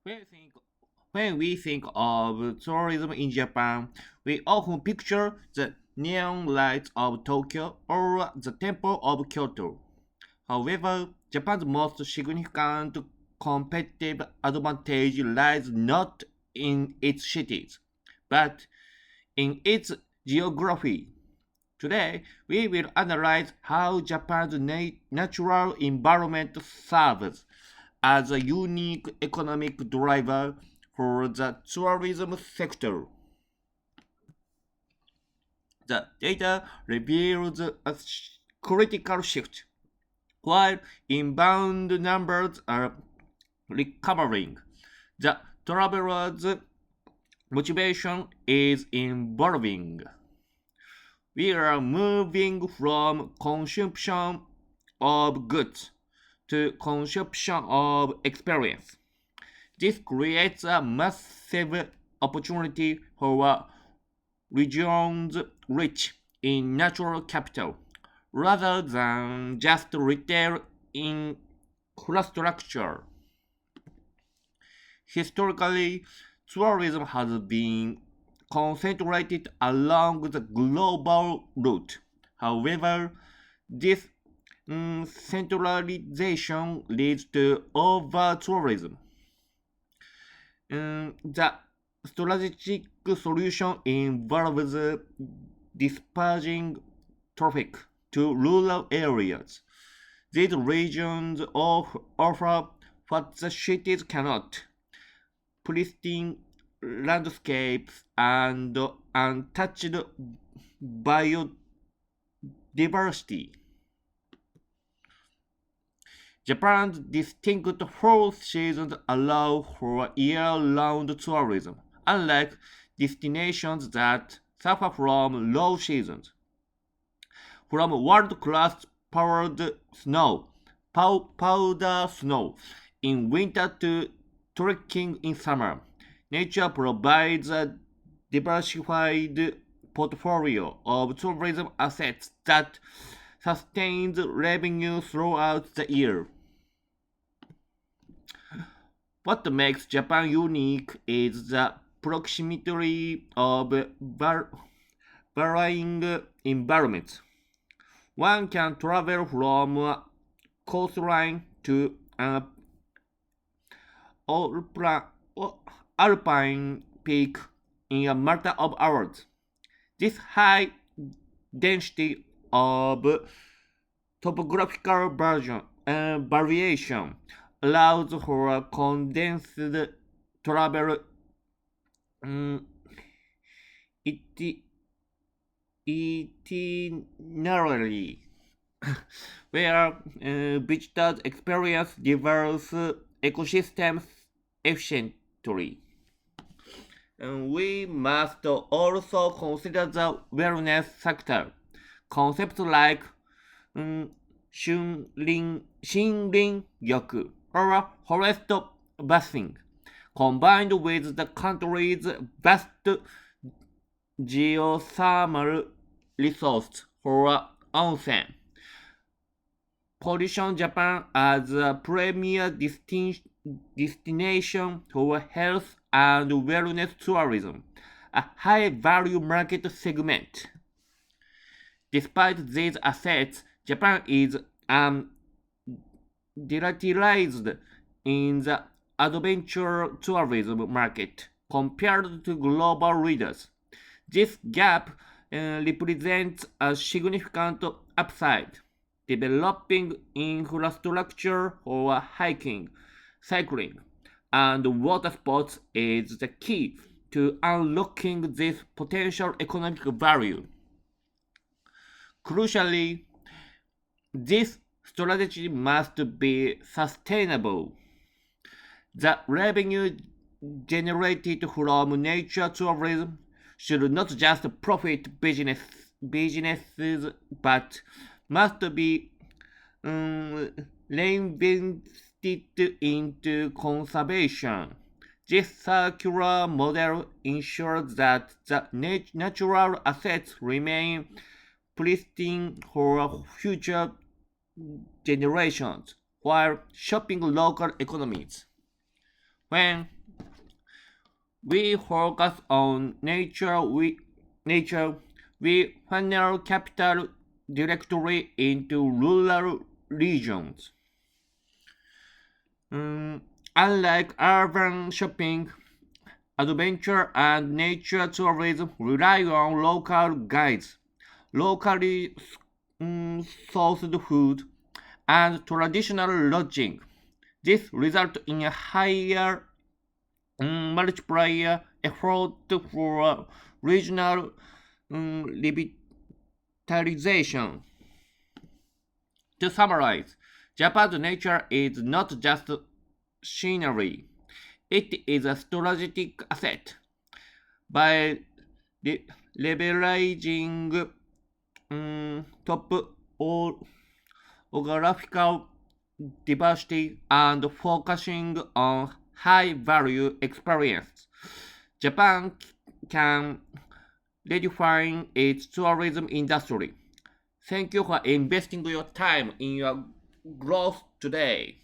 When we think, when we think of tourism in Japan, we often picture the neon lights of Tokyo or the temple of Kyoto. However, Japan's most significant competitive advantage lies not in its cities, but in its geography. Today, we will analyze how Japan's natural environment serves as a unique economic driver for the tourism sector. The data reveals a critical shift. While inbound numbers are recovering, the travelers' motivation is evolving. We are moving from consumption of goods to consumption of experience. This creates a massive opportunity for regions rich in natural capital rather than just retail infrastructure. Historically, tourism has been concentrated along the global route. However, this centralization leads to over tourism. The strategic solution involves dispersing traffic to rural areas. These regions offer what the cities cannot: pristine landscapes and untouched biodiversity. Japan's distinct fall seasons allow for year-round tourism, unlike destinations that suffer from low seasons. From world-class powder snow in winter to trekking in summer, nature provides a diversified portfolio of tourism assets that sustains revenue throughout the year. What makes Japan unique is the proximity of varying environments. One can travel from a coastline to an alpine peak in a matter of hours. This high density of topographical variation allows for a condensed travel um, itinerary where visitors experience diverse ecosystems efficiently. We must also consider the wellness sector. Concepts like um, Shinrin-gyoku or forest bathing, combined with the country's vast geothermal resources for onsen, position Japan as a premier destination for health and wellness tourism, a high value market segment. Despite these assets, Japan is underutilized in the adventure tourism market compared to global leaders. This gap represents a significant upside. Developing infrastructure for hiking, cycling, and water sports is the key to unlocking this potential economic value. Crucially, this strategy must be sustainable. The revenue generated from nature tourism should not just profit businesses but must be um, reinvested into conservation. This circular model ensures that the natural assets remain pristine for future generations while shaping local economies. When We focus on nature. We funnel capital directly into rural regions. Mm, Unlike urban shopping, adventure and nature tourism rely on local guides, locally sourced food, and traditional lodging. This results in a higher multiplier effort for regional revitalization. To summarize, Japan's nature is not just scenery, it is a strategic asset. By leveraging top geographical diversity and focusing on high value experience, Japan can redefine its tourism industry. Thank you for investing your time in your growth today.